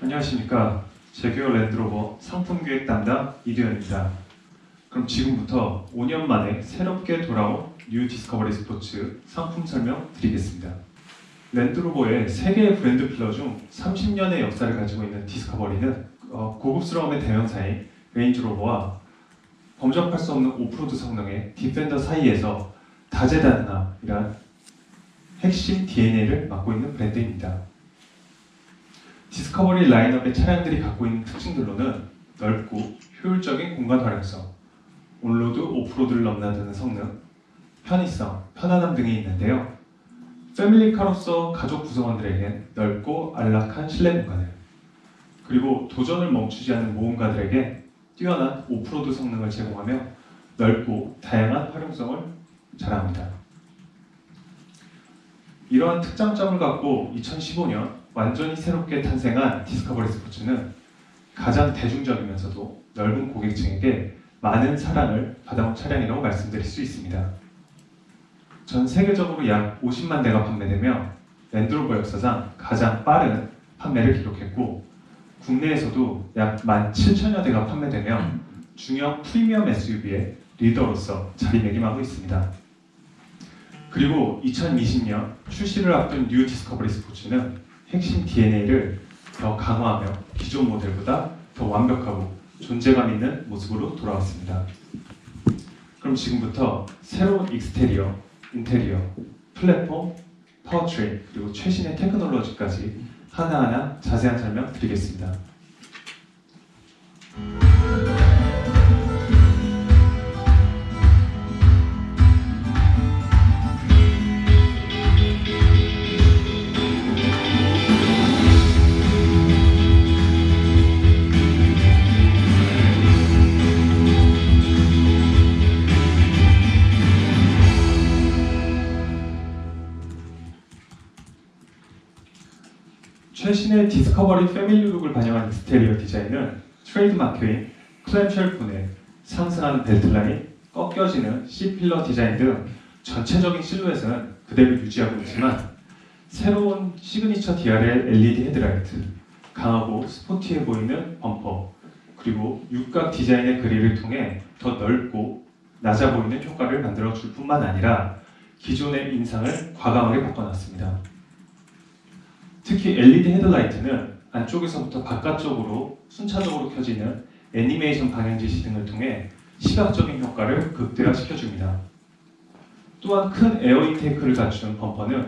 안녕하십니까. 제규어 랜드로버 상품기획 담당 이두현입니다. 그럼 지금부터 5년 만에 새롭게 돌아온 뉴 디스커버리 스포츠 상품 설명 드리겠습니다. 랜드로버의 세계의 브랜드 필러 중 30년의 역사를 가지고 있는 디스커버리는 고급스러움의 대명사인 레인지로버와 범접할 수 없는 오프로드 성능의 디펜더 사이에서 다재다능함이란 핵심 DNA를 맡고 있는 브랜드입니다. 디스커버리 라인업의 차량들이 갖고 있는 특징들로는 넓고 효율적인 공간 활용성, 온로드, 오프로드를 넘나드는 성능, 편의성, 편안함 등이 있는데요. 패밀리카로서 가족 구성원들에겐 넓고 안락한 실내 공간을, 그리고 도전을 멈추지 않는 모험가들에게 뛰어난 오프로드 성능을 제공하며 넓고 다양한 활용성을 자랑합니다. 이러한 특장점을 갖고 2015년 완전히 새롭게 탄생한 디스커버리 스포츠는 가장 대중적이면서도 넓은 고객층에게 많은 사랑을 받아온 차량이라고 말씀드릴 수 있습니다. 전 세계적으로 약 50만 대가 판매되며 랜드로버 역사상 가장 빠른 판매를 기록했고, 국내에서도 약 17,000여 대가 판매되며 중형 프리미엄 SUV의 리더로서 자리매김하고 있습니다. 그리고 2020년 출시를 앞둔 뉴 디스커버리 스포츠는 핵심 DNA를 더 강화하며 기존 모델보다 더 완벽하고 존재감 있는 모습으로 돌아왔습니다. 그럼 지금부터 새로운 익스테리어, 인테리어, 플랫폼, 파워트레인, 그리고 최신의 테크놀로지까지 하나하나 자세한 설명 드리겠습니다. 최신의 디스커버리 패밀리룩을 반영한 익스테리어 디자인은 트레이드마크인 클램쉘 분해, 상승하는 벨트 라인, 꺾여지는 C필러 디자인 등 전체적인 실루엣은 그대로 유지하고 있지만, 새로운 시그니처 DRL LED 헤드라이트, 강하고 스포티해 보이는 범퍼, 그리고 육각 디자인의 그릴을 통해 더 넓고 낮아 보이는 효과를 만들어줄 뿐만 아니라 기존의 인상을 과감하게 바꿔놨습니다. 특히 LED 헤드라이트는 안쪽에서부터 바깥쪽으로 순차적으로 켜지는 애니메이션 방향 지시 등을 통해 시각적인 효과를 극대화시켜줍니다. 또한 큰 에어 인테이크를 갖춘 범퍼는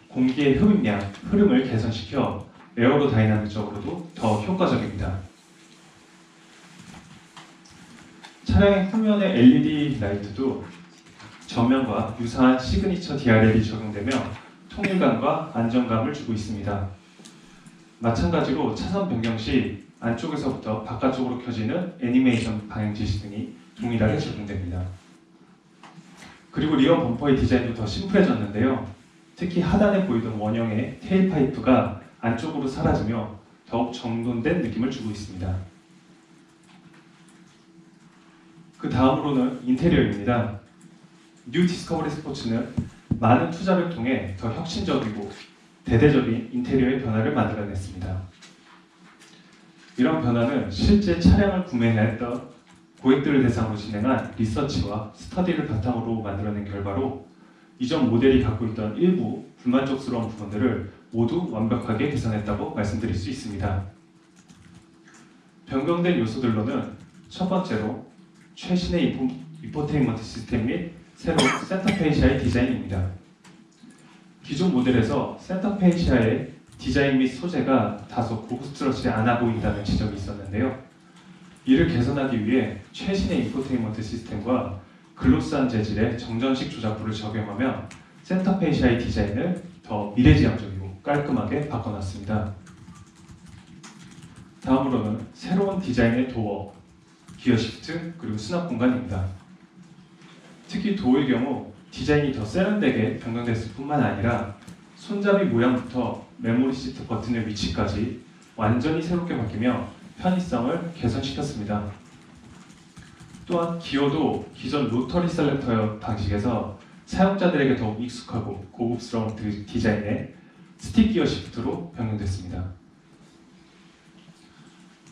공기의 흡입량, 흐름을 개선시켜 에어로다이나믹적으로도 더 효과적입니다. 차량의 후면의 LED 라이트도 전면과 유사한 시그니처 DRL이 적용되며 통일감과 안정감을 주고 있습니다. 마찬가지로 차선 변경 시 안쪽에서부터 바깥쪽으로 켜지는 애니메이션 방향 지시 등이 동일하게 적용됩니다. 그리고 리어 범퍼의 디자인도 더 심플해졌는데요. 특히 하단에 보이던 원형의 테일 파이프가 안쪽으로 사라지며 더욱 정돈된 느낌을 주고 있습니다. 그 다음으로는 인테리어입니다. 뉴 디스커버리 스포츠는 많은 투자를 통해 더 혁신적이고 대대적인 인테리어의 변화를 만들어냈습니다. 이런 변화는 실제 차량을 구매했던 고객들을 대상으로 진행한 리서치와 스터디를 바탕으로 만들어낸 결과로 이전 모델이 갖고 있던 일부 불만족스러운 부분들을 모두 완벽하게 개선했다고 말씀드릴 수 있습니다. 변경된 요소들로는 첫 번째로 최신의 인포테인먼트 시스템 및 새로운 센터페이시아의 디자인입니다. 기존 모델에서 센터페이시아의 디자인 및 소재가 다소 고급스럽지 않아 보인다는 지적이 있었는데요. 이를 개선하기 위해 최신의 인포테인먼트 시스템과 글로스한 재질의 정전식 조작부를 적용하며 센터페시아의 디자인을 더 미래지향적이고 깔끔하게 바꿔놨습니다. 다음으로는 새로운 디자인의 도어, 기어 시프트, 그리고 수납 공간입니다. 특히 도어의 경우 디자인이 더 세련되게 변경됐을 뿐만 아니라 손잡이 모양부터 메모리 시트 버튼의 위치까지 완전히 새롭게 바뀌며 편의성을 개선시켰습니다. 또한 기어도 기존 로터리 셀렉터 방식에서 사용자들에게 더욱 익숙하고 고급스러운 디자인의 스틱 기어 시프트로 변경됐습니다.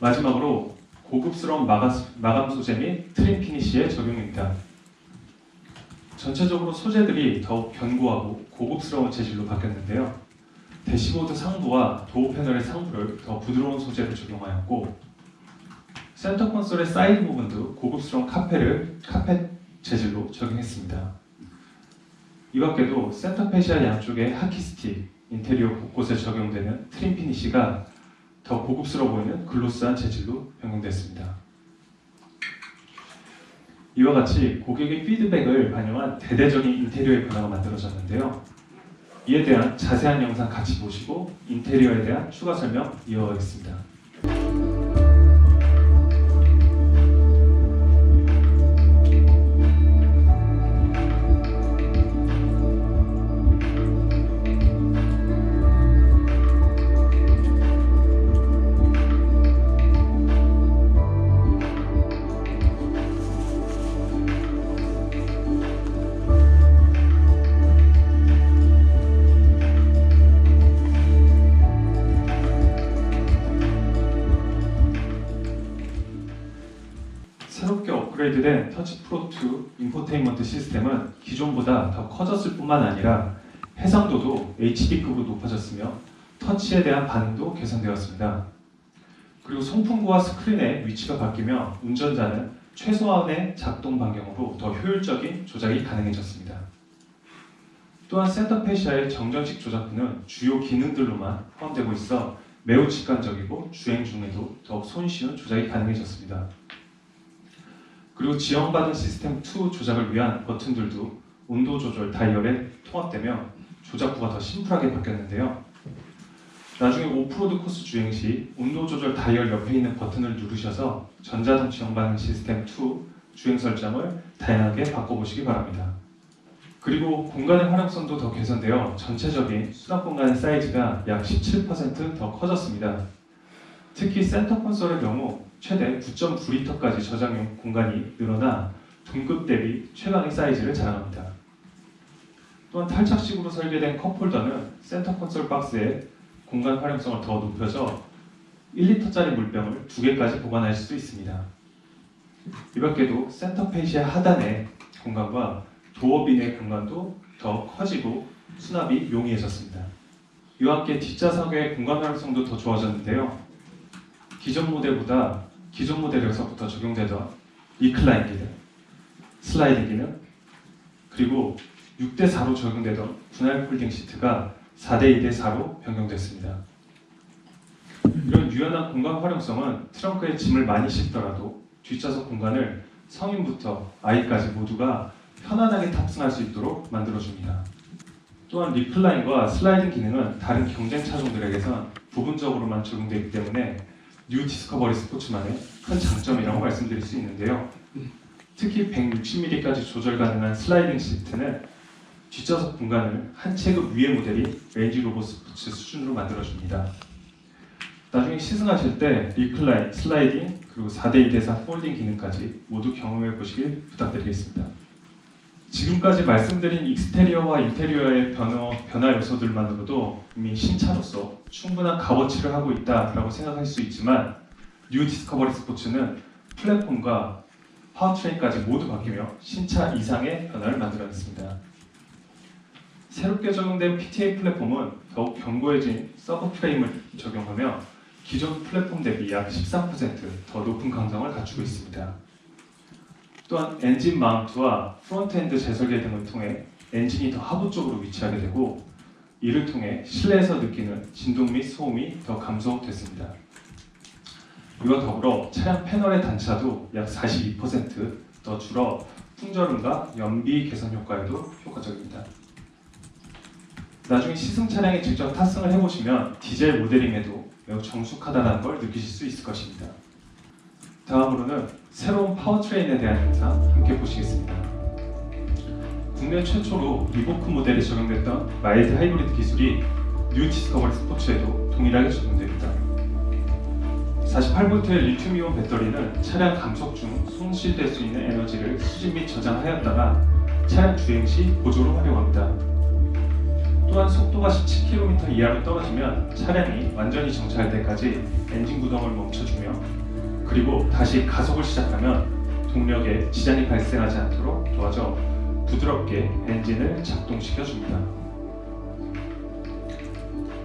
마지막으로 고급스러운 마감 소재 및 트림 피니쉬의 적용입니다. 전체적으로 소재들이 더욱 견고하고 고급스러운 재질로 바뀌었는데요. 대시보드 상부와 도어 패널의 상부를 더 부드러운 소재로 적용하였고, 센터 콘솔의 사이드 부분도 고급스러운 카펫 재질로 적용했습니다. 이 밖에도 센터 페시아 양쪽의 하키 스틱, 인테리어 곳곳에 적용되는 트림 피니쉬가 더 고급스러워 보이는 글로스한 재질로 변경됐습니다. 이와 같이 고객의 피드백을 반영한 대대적인 인테리어의 변화가 만들어졌는데요. 이에 대한 자세한 영상 같이 보시고 인테리어에 대한 추가 설명 이어가겠습니다. 새롭게 업그레이드된 터치 프로2 인포테인먼트 시스템은 기존보다 더 커졌을 뿐만 아니라 해상도도 HD급으로 높아졌으며 터치에 대한 반응도 개선되었습니다. 그리고 송풍구와 스크린의 위치가 바뀌며 운전자는 최소한의 작동 반경으로 더 효율적인 조작이 가능해졌습니다. 또한 센터 페시아의 정전식 조작부는 주요 기능들로만 포함되고 있어 매우 직관적이고 주행 중에도 더욱 손쉬운 조작이 가능해졌습니다. 그리고 지원받은 시스템 2 조작을 위한 버튼들도 온도 조절 다이얼에 통합되며 조작부가 더 심플하게 바뀌었는데요. 나중에 오프로드 코스 주행 시 온도 조절 다이얼 옆에 있는 버튼을 누르셔서 전자동 지원 반응 시스템 2 주행 설정을 다양하게 바꿔보시기 바랍니다. 그리고 공간의 활용성도 더 개선되어 전체적인 수납 공간의 사이즈가 약 17% 더 커졌습니다. 특히 센터 콘솔의 경우 최대 9.9리터까지 저장용 공간이 늘어나 동급 대비 최강의 사이즈를 자랑합니다. 또한 탈착식으로 설계된 컵홀더는 센터 콘솔 박스의 공간 활용성을 더 높여서 1리터짜리 물병을 2개까지 보관할 수 있습니다. 이 밖에도 센터 페시아 하단의 공간과 도어빈의 공간도 더 커지고 수납이 용이해졌습니다. 이와 함께 뒷좌석의 공간 활용성도 더 좋아졌는데요. 기존 모델에서부터 적용되던 리클라인 기능, 슬라이딩 기능, 그리고 6대4로 적용되던 분할 폴딩 시트가 4대2대4로 변경됐습니다. 이런 유연한 공간 활용성은 트렁크에 짐을 많이 싣더라도 뒷좌석 공간을 성인부터 아이까지 모두가 편안하게 탑승할 수 있도록 만들어줍니다. 또한 리클라인과 슬라이딩 기능은 다른 경쟁 차종들에게선 부분적으로만 적용되기 때문에 뉴 디스커버리 스포츠만의 큰 장점이라고 말씀드릴 수 있는데요. 특히 160mm까지 조절 가능한 슬라이딩 시트는 뒷좌석 공간을 한 체급 위의 모델이 레인지 로버 스포츠 수준으로 만들어줍니다. 나중에 시승하실 때 리클라인, 슬라이딩, 그리고 4대2대4 폴딩 기능까지 모두 경험해 보시길 부탁드리겠습니다. 지금까지 말씀드린 익스테리어와 인테리어의 변화 요소들만으로도 이미 신차로서 충분한 값어치를 하고 있다라고 생각할 수 있지만 뉴 디스커버리 스포츠는 플랫폼과 파워트레인까지 모두 바뀌며 신차 이상의 변화를 만들어냈습니다. 새롭게 적용된 PTA 플랫폼은 더욱 견고해진 서브 프레임을 적용하며 기존 플랫폼 대비 약 13% 더 높은 강성을 갖추고 있습니다. 또한 엔진 마운트와 프론트엔드 재설계 등을 통해 엔진이 더 하부 쪽으로 위치하게 되고 이를 통해 실내에서 느끼는 진동 및 소음이 더 감소됐습니다. 이와 더불어 차량 패널의 단차도 약 42% 줄어 풍절음과 연비 개선 효과에도 효과적입니다. 나중에 시승 차량에 직접 탑승을 해보시면 디젤 모델임에도 매우 정숙하다는 걸 느끼실 수 있을 것입니다. 다음으로는 새로운 파워트레인에 대한 영상 함께 보시겠습니다. 국내 최초로 이보크 모델에 적용됐던 마일드 하이브리드 기술이 뉴 디스커버리 스포츠에도 동일하게 적용됩니다. 48V의 리튬이온 배터리는 차량 감속 중 손실될 수 있는 에너지를 수집 및 저장하였다가 차량 주행 시 보조로 활용합니다. 또한 속도가 17km 이하로 떨어지면 차량이 완전히 정차할 때까지 엔진 구동을 멈춰주며 그리고 다시 가속을 시작하면 동력에 지장이 발생하지 않도록 도와줘 부드럽게 엔진을 작동시켜줍니다.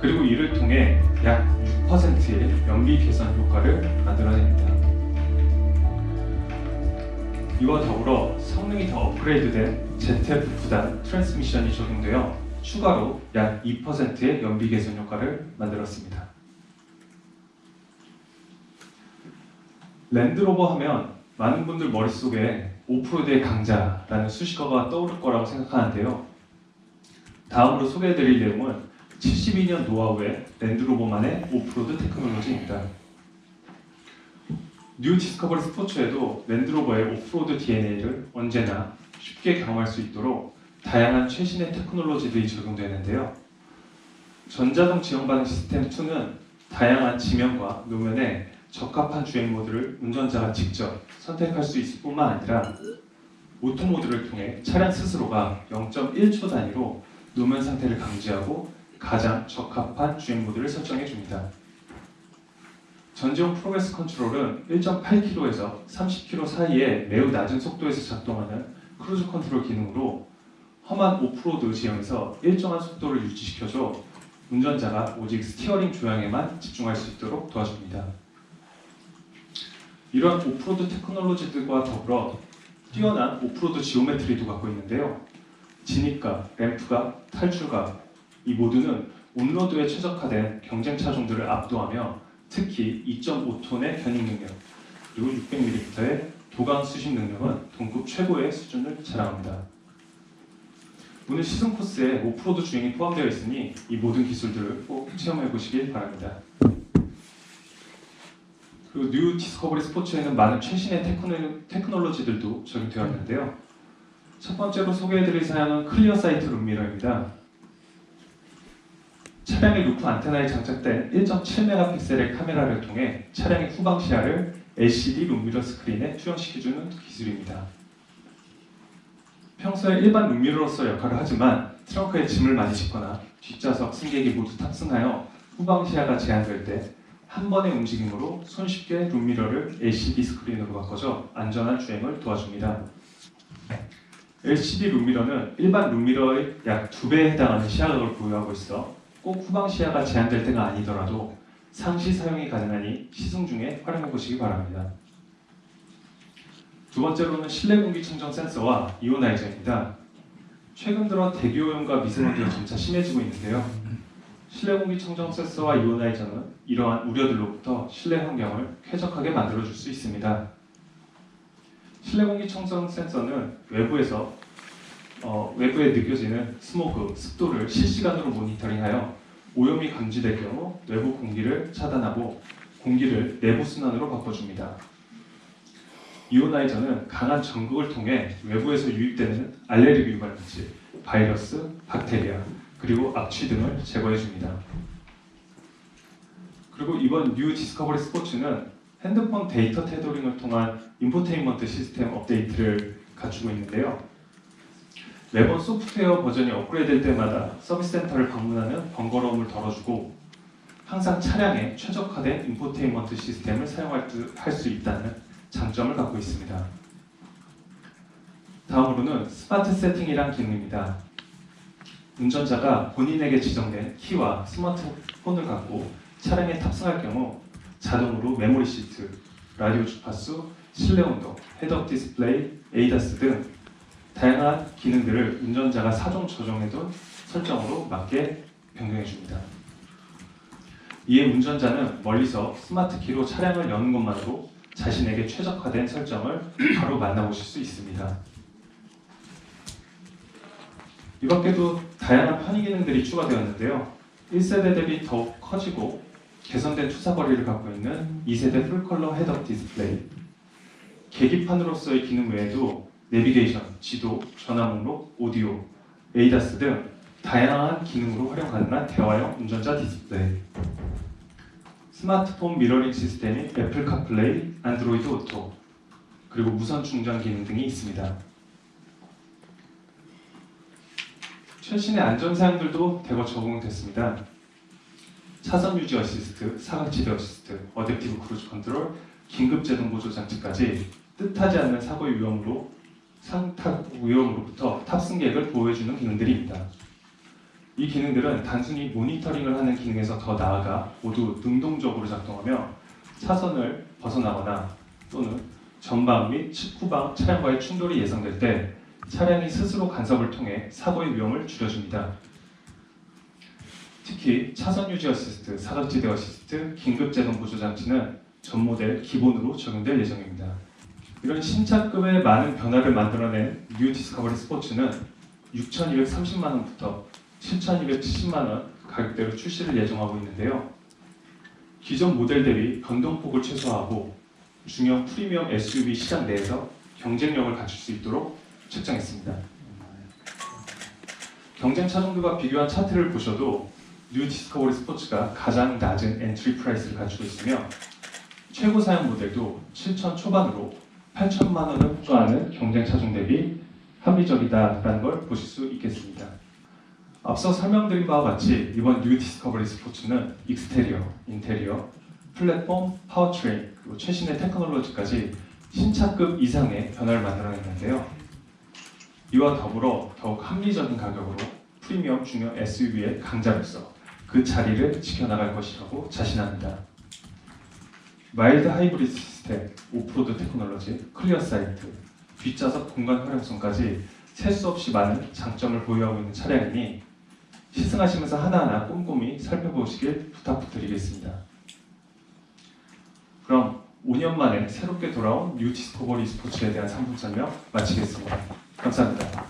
그리고 이를 통해 약 6%의 연비 개선 효과를 만들어냅니다. 이와 더불어 성능이 더 업그레이드된 ZF9단 트랜스미션이 적용되어 추가로 약 2%의 연비 개선 효과를 만들었습니다. 랜드로버 하면 많은 분들 머릿속에 오프로드의 강자라는 수식어가 떠오를 거라고 생각하는데요. 다음으로 소개해드릴 내용은 72년 노하우의 랜드로버만의 오프로드 테크놀로지입니다. 뉴 디스커버리 스포츠에도 랜드로버의 오프로드 DNA를 언제나 쉽게 경험할 수 있도록 다양한 최신의 테크놀로지들이 적용되는데요. 전자동 지형 반응 시스템 2는 다양한 지면과 노면에 적합한 주행 모드를 운전자가 직접 선택할 수 있을 뿐만 아니라 오토 모드를 통해 차량 스스로가 0.1초 단위로 노면 상태를 감지하고 가장 적합한 주행 모드를 설정해 줍니다. 전지용 프로그레스 컨트롤은 1.8km에서 30km 사이에 매우 낮은 속도에서 작동하는 크루즈 컨트롤 기능으로 험한 오프로드 지형에서 일정한 속도를 유지시켜줘 운전자가 오직 스티어링 조향에만 집중할 수 있도록 도와줍니다. 이러한 오프로드 테크놀로지들과 더불어 뛰어난 오프로드 지오메트리도 갖고 있는데요. 진입각, 램프각, 탈출각 이 모두는 온로드에 최적화된 경쟁 차종들을 압도하며 특히 2.5톤의 견인 능력 그리고 600mm의 도강 수신 능력은 동급 최고의 수준을 자랑합니다. 오늘 시승 코스에 오프로드 주행이 포함되어 있으니 이 모든 기술들을 꼭 체험해 보시길 바랍니다. 그리고 뉴 디스커버리 스포츠에는 많은 최신의 테크놀로지들도 적용되어 있는데요. 첫 번째로 소개해드릴 사양은 클리어 사이트 룸미러입니다. 차량의 루프 안테나에 장착된 1.7메가픽셀의 카메라를 통해 차량의 후방 시야를 LCD 룸미러 스크린에 투영시켜주는 기술입니다. 평소에 일반 룸미러로서 역할을 하지만 트렁크에 짐을 많이 싣거나 뒷좌석 승객이 모두 탑승하여 후방 시야가 제한될 때 한 번의 움직임으로 손쉽게 룸미러를 LCD 스크린으로 바꿔줘 안전한 주행을 도와줍니다. LCD 룸미러는 일반 룸미러의 약 2배에 해당하는 시야각을 보유하고 있어 꼭 후방 시야가 제한될 때가 아니더라도 상시 사용이 가능하니 시승 중에 활용해 보시기 바랍니다. 두 번째로는 실내 공기 청정 센서와 이오나이저입니다. 최근 들어 대기오염과 미세먼지가 점차 심해지고 있는데요. 실내 공기 청정 센서와 이오나이저는 이러한 우려들로부터 실내 환경을 쾌적하게 만들어줄 수 있습니다. 실내 공기 청정 센서는 외부에 느껴지는 스모그, 습도를 실시간으로 모니터링하여 오염이 감지될 경우 외부 공기를 차단하고 공기를 내부 순환으로 바꿔줍니다. 이오나이저는 강한 전극을 통해 외부에서 유입되는 알레르기 유발 물질, 바이러스, 박테리아, 그리고 악취 등을 제거해줍니다. 그리고 이번 뉴 디스커버리 스포츠는 핸드폰 데이터 테더링을 통한 인포테인먼트 시스템 업데이트를 갖추고 있는데요. 매번 소프트웨어 버전이 업그레이드될 때마다 서비스 센터를 방문하는 번거로움을 덜어주고 항상 차량에 최적화된 인포테인먼트 시스템을 사용할 수 있다는 장점을 갖고 있습니다. 다음으로는 스마트 세팅이란 기능입니다. 운전자가 본인에게 지정된 키와 스마트폰을 갖고 차량에 탑승할 경우 자동으로 메모리 시트, 라디오 주파수, 실내 온도, 헤드업 디스플레이, 에이다스 등 다양한 기능들을 운전자가 사전 조정해둔 설정으로 맞게 변경해 줍니다. 이에 운전자는 멀리서 스마트키로 차량을 여는 것만으로 자신에게 최적화된 설정을 바로 만나보실 수 있습니다. 이 밖에도 다양한 편의 기능들이 추가되었는데요. 1세대 대비 더욱 커지고 개선된 투사거리를 갖고 있는 2세대 풀컬러 헤드업 디스플레이, 계기판으로서의 기능 외에도 내비게이션, 지도, 전화 목록, 오디오, 에이다스 등 다양한 기능으로 활용 가능한 대화형 운전자 디스플레이, 스마트폰 미러링 시스템인 애플 카플레이, 안드로이드 오토, 그리고 무선 충전 기능 등이 있습니다. 최신의 안전 사양들도 대거 적용됐습니다. 차선 유지 어시스트, 사각지대 어시스트, 어댑티브 크루즈 컨트롤, 긴급 제동 보조 장치까지 뜻하지 않는 사고의 위험으로부터 탑승객을 보호해주는 기능들입니다. 이 기능들은 단순히 모니터링을 하는 기능에서 더 나아가 모두 능동적으로 작동하며 차선을 벗어나거나 또는 전방 및 후방 차량과의 충돌이 예상될 때 차량이 스스로 간섭을 통해 사고의 위험을 줄여줍니다. 특히 차선 유지 어시스트, 사각지대 어시스트, 긴급 제동 보조 장치는 전 모델 기본으로 적용될 예정입니다. 이런 신차급의 많은 변화를 만들어낸 뉴 디스커버리 스포츠는 6,230만 원부터 7,270만 원 가격대로 출시를 예정하고 있는데요. 기존 모델 대비 변동폭을 최소화하고 중형 프리미엄 SUV 시장 내에서 경쟁력을 갖출 수 있도록 책정했습니다. 경쟁 차종들과 비교한 차트를 보셔도 뉴 디스커버리 스포츠가 가장 낮은 엔트리 프라이스를 갖추고 있으며 최고 사양 모델도 7,000 초반으로 8천만 원을 호가하는 경쟁 차종 대비 합리적이다라는 걸 보실 수 있겠습니다. 앞서 설명드린 바와 같이 이번 뉴 디스커버리 스포츠는 익스테리어, 인테리어, 플랫폼, 파워트레인, 그리고 최신의 테크놀로지까지 신차급 이상의 변화를 만들어냈는데요. 이와 더불어 더욱 합리적인 가격으로 프리미엄 중형 SUV의 강자로서 그 자리를 지켜나갈 것이라고 자신합니다. 마일드 하이브리드 시스템, 오프로드 테크놀로지, 클리어 사이트, 뒷좌석 공간 활용성까지 셀 수 없이 많은 장점을 보유하고 있는 차량이니 시승하시면서 하나하나 꼼꼼히 살펴보시길 부탁드리겠습니다. 그럼 5년 만에 새롭게 돌아온 뉴 디스커버리 스포츠에 대한 상품 설명 마치겠습니다. 감사합니다.